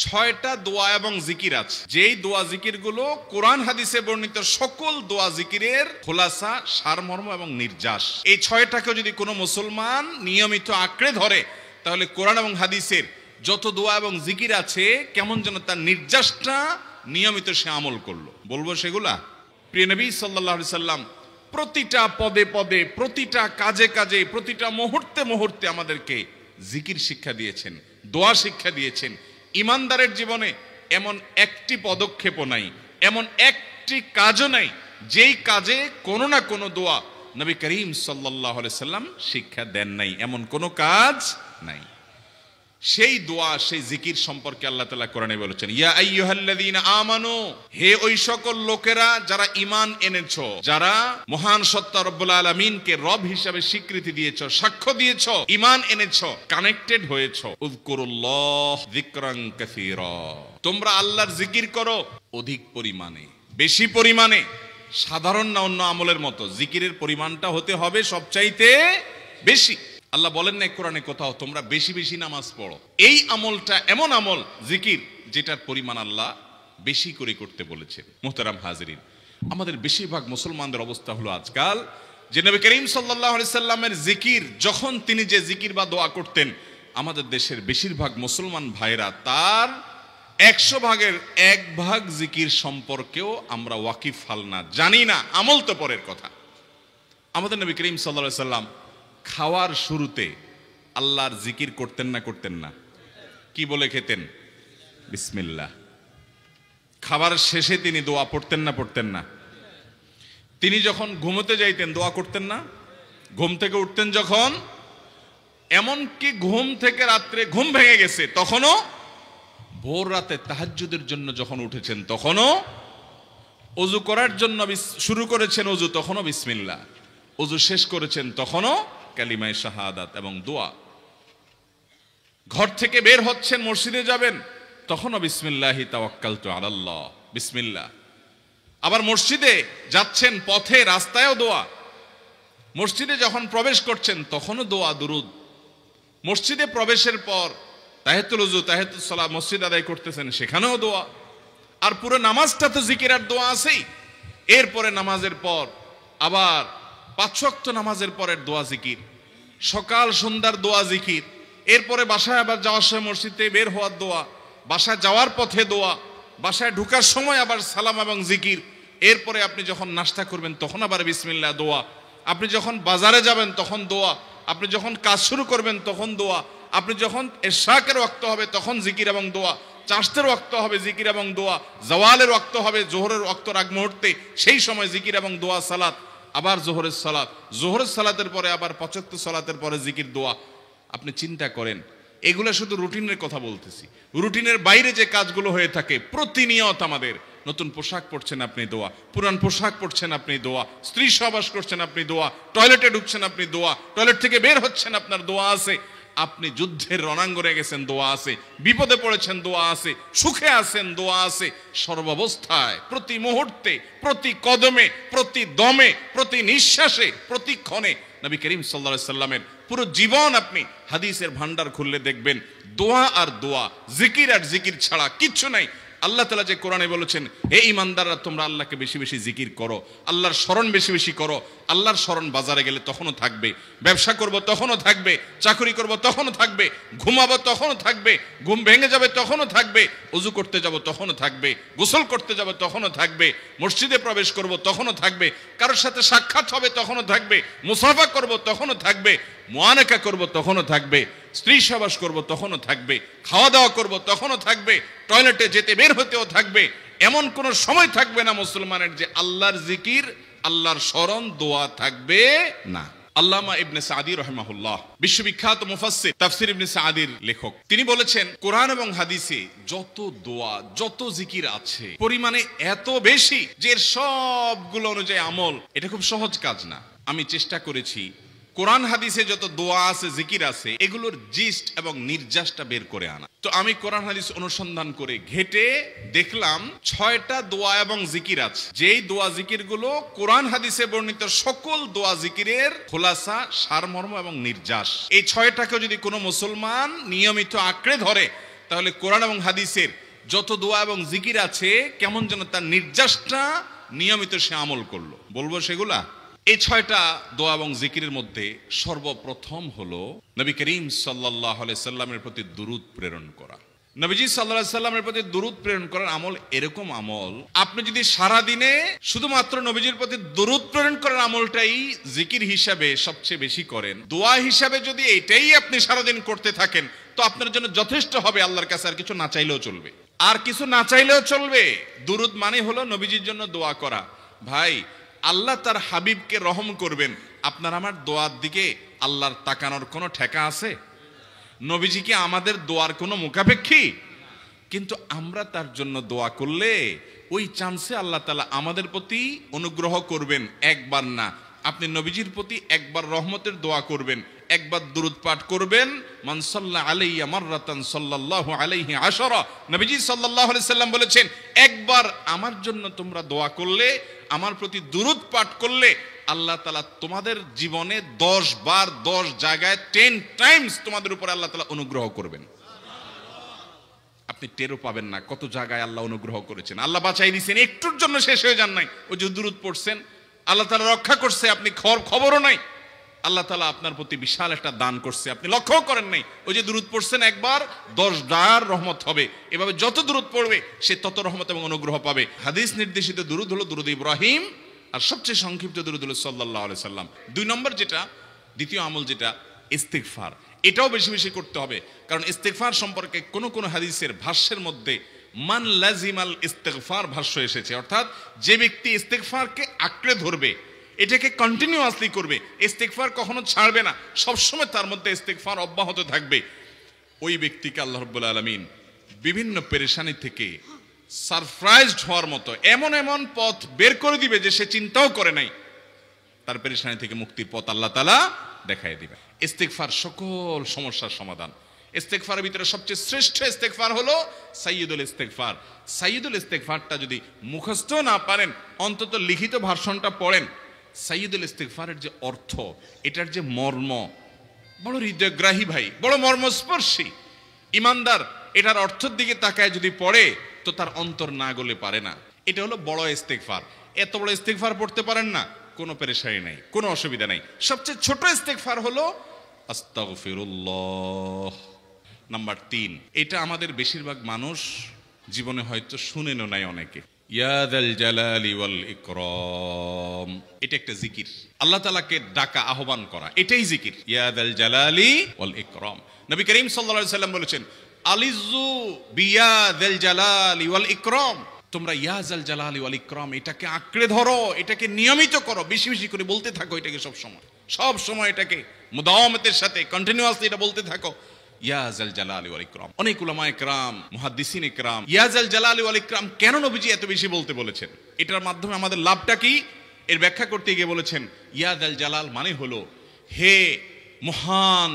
ছয়টা দোয়া এবং জিকির আছে, যেই দোয়া জিকির গুলো কোরআন হাদিসে বর্ণিত সকল দোয়া জিকিরের খোলাসা, সারমর্ম এবং নির্যাস। এই ছয়টাকে যদি কোনো মুসলমান নিয়মিত আঁকড়ে ধরে, তাহলে কোরআন এবং হাদিসের যত দোয়া এবং জিকির আছে কেমন যেন তার নির্যাসটা নিয়মিত সে আমল করলো। বলবো সেগুলা। প্রিয় নবী সাল্লাল্লাহু আলাইহি সাল্লাম প্রতিটা পদে পদে, প্রতিটা কাজে কাজে, প্রতিটা মুহূর্তে মুহূর্তে আমাদেরকে জিকির শিক্ষা দিয়েছেন, দোয়া শিক্ষা দিয়েছেন। ইমানদারের জীবনে এমন একটি পদক্ষেপও নাই, এমন একটি কাজও নাই যেই কাজে কোনো না কোনো দোয়া নবী করিম সাল্লাল্লাহু আলাইহি সাল্লাম শিক্ষা দেন নাই, এমন কোনো কাজ নাই। সেই দোয়া, সেই জিকির সম্পর্কে আল্লাহ তাআলা কোরআনে বলেছেন, ইয়া আইয়ুহাল্লাযীনা আমানু, হে ওই সকল লোকেরা যারা ঈমান এনেছো, যারা মহান সত্তা রব্বুল আলামিনকে রব হিসাবে স্বীকৃতি দিয়েছো, সাক্ষ্য দিয়েছো, ঈমান এনেছো, কানেক্টেড হয়েছো, উযকুরুল্লাহ যিকরান কাসীরা, তোমরা আল্লাহর জিকির করো অধিক পরিমাণে, বেশি পরিমাণে। সাধারণ না অন্য আমলের মতো জিকিরের পরিমাণটা হতে হবে সবচাইতে বেশি। আল্লাহ বলেন না কোরআনে কোথাও তোমরা বেশি বেশি নামাজ পড়ো। এই আমলটা এমন আমল জিকির যেটার পরিমাণ আল্লাহ বেশি করে করতে বলেছেন। মুহতারাম হাজিরিন, আমাদের বেশিরভাগ মুসলমানদের অবস্থা হলো আজকাল যে নবী করিম সাল্লাল্লাহু আলাইহি সাল্লামের জিকির, যখন তিনি যে জিকির বা দোয়া করতেন, আমাদের দেশের বেশিরভাগ মুসলমান ভাইরা তার 100 ভাগের 1 ভাগ জিকির সম্পর্কেও আমরা ওয়াকিফ হাল না, জানি না। আমল তো পরের কথা। আমাদের নবী করিম সাল্লাল্লাহু আলাইহি সাল্লাম খাওয়ার শুরুতে আল্লাহর জিকির করতেন না করতেন না? কি বলে খেতেন? বিসমিল্লাহ। খাবার শেষে তিনি দোয়া পড়তেন না পড়তেন না? তিনি যখন ঘুমোতে যাইতেন দোয়া করতেন না? ঘুম থেকে উঠতেন যখন, এমনকি ঘুম থেকে রাত্রে ঘুম ভেঙে গেছে তখনও, ভোর রাতে তাহাজ্জুদের জন্য যখন উঠেছেন তখনও, ওযু করার জন্য শুরু করেছেন ওযু তখনও বিসমিল্লাহ, ওযু শেষ করেছেন তখনও কালিমায়ে শাহাদাত এবং দোয়া। ঘর থেকে বের হচ্ছেন, মসজিদে যাবেন তখনও বিসমিল্লাহি তাওয়াক্কালতু আলাল্লাহ, বিসমিল্লাহ। আবার মসজিদে যাচ্ছেন, পথে রাস্তায়ও দোয়া। মসজিদে যখন প্রবেশ করছেন তখনও দোয়া, দুরুদ। মসজিদে প্রবেশের পর তাহিয়াতুল ওযু, তাহিয়াতুস সালাত মসজিদ আদায় করতেছেন, সেখানেও দোয়া। আর পুরো নামাজটা তো জিকির আর দোয়া আছেই। এরপরে নামাজের পর আবার 5 ওয়াক্ত নামাজের পরের দোয়া জিকির, সকাল সন্ধ্যার দোয়া জিকির। এরপরে বাসায় আবার যাওয়ার সময় মসজিদ থেকে বের হওয়ার দোয়া, বাসায় যাওয়ার পথে দোয়া, বাসায় ঢোকার সময় আবার সালাম এবং জিকির। এরপরে আপনি যখন নাস্তা করবেন তখন আবার বিসমিল্লাহ দোয়া। আপনি যখন বাজারে যাবেন তখন দোয়া। আপনি যখন কাজ শুরু করবেন তখন দোয়া। আপনি যখন ইশরাকের ওয়াক্ত হবে তখন জিকির এবং দোয়া। চাষতের ওয়াক্ত হবে জিকির এবং দোয়া। জাওয়ালের ওয়াক্ত হবে জোহরের ওয়াক্তর আগ মুহূর্তে, সেই সময় জিকির এবং দোয়া, সালাত। আবার জোহরের সালাত, জোহরের সালাতের পরে আবার 5 ওয়াক্ত সালাতের পরে জিকির, দোয়া। আপনি চিন্তা করেন, এগুলো শুধু রুটিনের কথা বলতেছি। রুটিনের বাইরে যে কাজগুলো হয়ে থাকে প্রতিনিয়ত আমাদের, নতুন পোশাক পরছেন আপনি দোয়া, পুরান পোশাক পরছেন আপনি দোয়া, স্ত্রী সহবাস করছেন আপনি দোয়া, টয়লেটে ঢুকছেন আপনি দোয়া, টয়লেট থেকে বের হচ্ছেন আপনার দোয়া আছে, আপনি যুদ্ধের রণাঙ্গনে গেছেন দোয়া আছে, বিপদে পড়েছেন দোয়া আছে, সুখে আছেন দোয়া আছে। সর্বাবস্থায়, প্রতি মুহূর্তে, প্রতি কদমে, প্রতি দমে, প্রতি নিঃশ্বাসে, প্রতি ক্ষণে নবী করিম সাল্লাল্লাহু আলাইহি সাল্লামের পুরো জীবন আপনি হাদিসের ভান্ডার খুললে দেখবেন দোয়া আর দোয়া, জিকির আর জিকির ছাড়া কিচ্ছু নাই। আল্লাহ তাআলা যে কোরআনে বলেছেন, হে ঈমানদাররা তোমরা আল্লাহকে বেশি বেশি জিকির করো, আল্লাহর স্মরণ বেশি বেশি করো। আল্লাহর স্মরণ বাজারে গেলে তখনও থাকবে, ব্যবসা করব তখনও থাকবে, চাকরি করব তখনও থাকবে, ঘুমাবো তখনও থাকবে, ঘুম ভেঙে যাবে তখনও থাকবে, ওযু করতে যাব তখনও থাকবে, গোসল করতে যাব তখনও থাকবে, মসজিদে প্রবেশ করব তখনও থাকবে, কারোর সাথে সাক্ষাৎ হবে তখনও থাকবে, মুসাফা করব তখনও থাকবে, মুআনাকা করব তখনও থাকবে, স্ত্রী সহবাস করব তখনও থাকবে, খাওয়া দাওয়া করব তখনও থাকবে, টয়লেটে যেতে বের হতেও থাকবে। এমন কোন সময় থাকবে না মুসলমানের যে আল্লাহর জিকির, আল্লাহর স্মরণ, দোয়া থাকবে না। আল্লামা ইবনে সাদি রাহিমাহুল্লাহ, বিশ্ববিখ্যাত মুফাসসির, তাফসীর ইবনে সাদির লেখক, তিনি বলেছেন কোরআন এবং হাদিসে যত দোয়া, যত জিকির আছে পরিমাণে এত বেশি যে সবগুলো অনুযায়ী আমল, এটা খুব সহজ কাজ না। আমি চেষ্টা করেছি কোরআন হাদিসে যত দোয়া আছে, জিকির আছে, এগুলোর জিস্ট এবং নির্যাসটা বের করে আনা। তো আমি কোরআন হাদিস অনুসন্ধান করে ঘেটে দেখলাম 6টা দোয়া এবং জিকির আছে, যেই দোয়া জিকির গুলো কোরআন হাদিসে বর্ণিত সকল দোয়া জিকিরের খোলাসা, সারমর্ম এবং নির্যাস। এই 6টাকে যদি কোনো মুসলমান নিয়মিত আঁকড়ে ধরে, তাহলে কোরআন এবং হাদিসের যত দোয়া এবং জিকির আছে কেমন যেন তার নির্যাসটা নিয়মিত সে আমল করলো। বলবো সেগুলা। এই 6টা দোয়া এবং জিকিরের মধ্যে সর্বপ্রথম হলো নবী করিম সাল্লাল্লাহু আলাইহি সাল্লামের প্রতি দুরূদ প্রেরণ করা। নবীজি সাল্লাল্লাহু আলাইহি সাল্লামের প্রতি দুরূদ প্রেরণ করার আমল এরকম আমল, আপনি যদি সারা দিনে শুধুমাত্র নবীজির প্রতি দুরূদ প্রেরণ করার আমলটাই জিকির হিসাবে সবচেয়ে বেশি করেন, দোয়া হিসাবে যদি এটাই আপনি সারাদিন করতে থাকেন, তো আপনার জন্য যথেষ্ট হবে। আল্লাহর কাছে আর কিছু না চাইলেও চলবে, আর কিছু না চাইলেও চলবে। দুরূদ মানে হলো নবীজির জন্য দোয়া করা। ভাই, আল্লাহ তার হাবিবকে রহম করবেন, আপনার আমার দোয়ার দিকে আল্লাহর তাকানোর কোনো ঠেকা আছে? নবীজি কি আমাদের দোয়ার কোনো মুখাপেক্ষী? কিন্তু আমরা তার জন্য দোয়া করলে ওই চান্সে আল্লাহ তাআলা আমাদের প্রতি অনুগ্রহ করবেন। একবার না, আপনি নবীজির প্রতি একবার রহমতের দোয়া করবেন, একবার দুরূদ পাঠ করবেন। মান সাল্লা আলাইয়া মাররাতান সাল্লাল্লাহু আলাইহি আশারা, নবীজি সাল্লাল্লাহু আলাইহি সাল্লাম বলেছেন, একবার আমার জন্য তোমরা দোয়া করলে, আমার প্রতি দুরূদ পাঠ করলে, আল্লাহ তাআলা তোমাদের জীবনে 10 বার 10 জায়গায় 10 টাইমস তোমাদের উপর আল্লাহ তাআলা অনুগ্রহ করবেন। আপনি টেরও পাবেন না কত জায়গায় আল্লাহ অনুগ্রহ করেছেন। আল্লাহ বাঁচাই দিয়েছেন, একটুর জন্য শেষ হয়ে যান নাই। ওই যে দুরূদ পড়ছেন, আল্লাহ তাআলা রক্ষা করছে, আপনি খবরও নাই। আল্লাহ তাআলা আপনার প্রতি বিশাল একটা দান করছে, আপনি লক্ষ্য করেন নাই। ওই যে দুরূদ পড়ছেন একবার, 10 বার রহমত হবে। এভাবে যত দুরূদ পড়বে সে তত রহমত এবং অনুগ্রহ পাবে। হাদিস নির্দেশিত দুরূদ হলো দুরূদ ইব্রাহিম, আর সবচেয়ে সংক্ষিপ্ত দুরূদ হলো সাল্লাল্লাহু আলাইহি সাল্লাম। 2 নম্বর যেটা, দ্বিতীয় আমল যেটা, ইস্তিগফার। এটাও বেশি বেশি করতে হবে, কারণ ইস্তিগফার সম্পর্কে কোন কোন হাদিসের ভাষ্যের মধ্যে মান লাজিমাল ইস্তিগফার ভাষ্য এসেছে, অর্থাৎ যে ব্যক্তি ইস্তিগফারকে আঁকড়ে ধরবে, এটাকে কন্টিনিউয়াসলি করবে, ইস্তিগফার কখনো ছাড়বে না, সবসময় তার মধ্যে ইস্তিগফার অব্যাহত থাকবে, ওই ব্যক্তিকে আল্লাহ রাব্বুল আলামিন বিভিন্ন পেরেশানি থেকে সারপ্রাইজড হওয়ার মতো এমন এমন পথ বের করে দিবে যে সে চিন্তাও করে নাই। তার পেরেশানি থেকে মুক্তির পথ আল্লাহ তাআলা দেখাই দিবে। ইস্তিগফার সকল সমস্যার সমাধান। ইস্তিগফারের ভিতরে সবচেয়ে শ্রেষ্ঠ ইস্তিগফার হলো সাইয়্যিদুল ইস্তিগফার। সাইয়্যিদুল ইস্তিগফারটা যদি মুখস্থ না পারেন, অন্তত লিখিত ভার্সনটা পড়েন। সাইয়্যিদুল ইস্তিগফারের যে অর্থ, এটার যে মর্ম, বড় হৃদয়গ্রাহী ভাই, বড় মর্মস্পর্শী। ইমানদার এটার অর্থের দিকে তাকায় যদি পড়ে, তো তার অন্তর না গলে পারে না। এটা হলো বড় ইস্তিগফার। এত বড় ইস্তিগফার পড়তে পারেন না, কোনো পেরেশানি নাই, কোনো অসুবিধা নাই। সবচেয়ে ছোট ইস্তিগফার হলো আস্তাগফিরুল্লাহ। নাম্বার 3, এটা আমাদের বেশিরভাগ মানুষ জীবনে হয়তো শুনেনও নাই অনেকে। ইয়া যাল জালালি ওয়াল ইকরাম, এটা একটা জিকির। আল্লাহ তাআলাকে ডাকা, আহ্বান করা, এটাই জিকির। ইয়া যাল জালালি ওয়াল ইকরাম। নবী করিম সাল্লাল্লাহু আলাইহি সাল্লাম বলেছেন, আলিজু বিয়া যাল জালালি ওয়াল ইকরাম, তোমরা ইয়া যাল জালালি ওয়াল ইকরাম এটাকে আঁকড়ে ধরো, এটাকে নিয়মিত করো, বেশি বেশি করে বলতে থাকো এটাকে সব সময় এটাকে মুদাওয়ামাতের সাথে কন্টিনিউয়াসলি এটা বলতে থাকো, ইয়া যাল জালালি ওয়াল ইকরাম। অনেক উলামায়ে কেরাম, মুহাদ্দিসিন ইকরাম ইয়া যাল জালালি ওয়াল ইকরাম কেন নবীজি এত বেশি বলতে বলেছেন, এটার মাধ্যমে আমাদের লাভটা কি, এর ব্যাখ্যা করতে গিয়ে বলেছেন, ইয়া যাল জালাল মানে হলো হে মহান,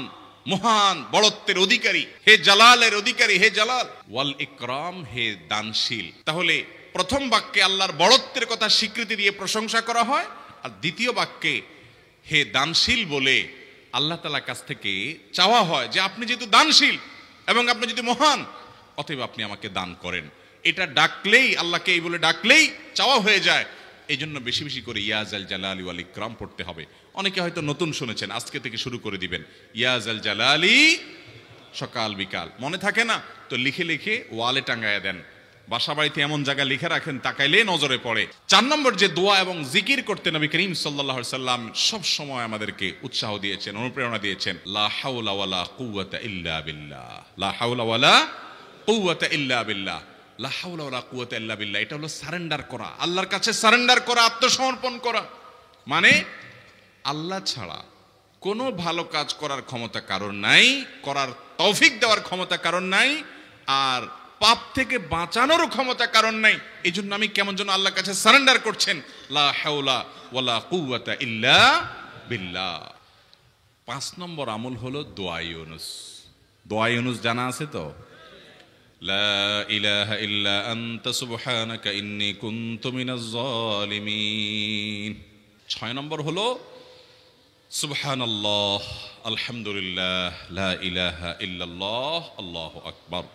মহান বড়ত্বের অধিকারী, হে জালালের অধিকারী, হে জালাল, ওয়াল ইকরাম হে দানশীল। তাহলে প্রথম বাক্যে আল্লাহর বড়ত্বের কথা স্বীকৃতি দিয়ে প্রশংসা করা হয়, আর দ্বিতীয় বাক্যে হে দানশীল বলে আল্লাহ তাআলার কাছ থেকে চাওয়া হয় যে আপনি যেহেতু দানশীল এবং আপনি যদি মহান, অতএব আপনি আমাকে দান করেন। এটা ডাকলেই, আল্লাহকে এই বলে ডাকলেই চাওয়া হয়ে যায়। এই জন্য বেশি বেশি করে ইয়া যাল জালালি ওয়াল ইকরাম পড়তে হবে। অনেকে হয়তো নতুন শুনেছেন, আজকে থেকে শুরু করে দিবেন ইয়া যাল জালালি, সকাল বিকাল মনে থাকে না তো লিখে লিখে ওয়ালে টাঙ্গায়া দেন, বাসা বাড়িতে এমন জায়গা লিখে রাখেন তাকাইলে নজরে পড়ে। 4 নম্বর যে দোয়া এবং জিকির করতে নবী করিম সাল্লাল্লাহু আলাইহি সাল্লাম সব সময় আমাদেরকে উৎসাহ দিয়েছেন, অনুপ্রেরণা দিয়েছেন। লা হাওলা ওয়ালা কুওয়াতা ইল্লা বিল্লাহ, লা হাওলা ওয়ালা কুওয়াতা ইল্লা বিল্লাহ, লা হাওলা ওয়ালা কুওয়াতা ইল্লা বিল্লাহ। এটা হলো সারেন্ডার করা, আল্লাহর কাছে সারেন্ডার করা, আত্মসমর্পণ করা। মানে আল্লাহ ছাড়া কোনো ভালো কাজ করার ক্ষমতা কারোর নাই, করার তৌফিক দেওয়ার ক্ষমতা কারোর নাই, আর পাপ থেকে বাঁচানোরও ক্ষমতা কারণ নাই। এই জন্য আমি কেমন যেন আল্লাহর কাছে সারেন্ডার করছেন, লা হাওলা ওয়ালা কুওয়াতা ইল্লা বিল্লাহ। 5 নম্বর আমল হলো দোয়া ইউনুস। দোয়া ইউনুস জানা আছে তো? লা ইলাহা ইল্লা আনতা সুবহানাকা ইন্নী কুনতু মিনাজ জালিমিন। 6 নম্বর হলো সুবহানাল্লাহ, আলহামদুলিল্লাহ, লা ইলাহা ইল্লাল্লাহ, আল্লাহু আকবার।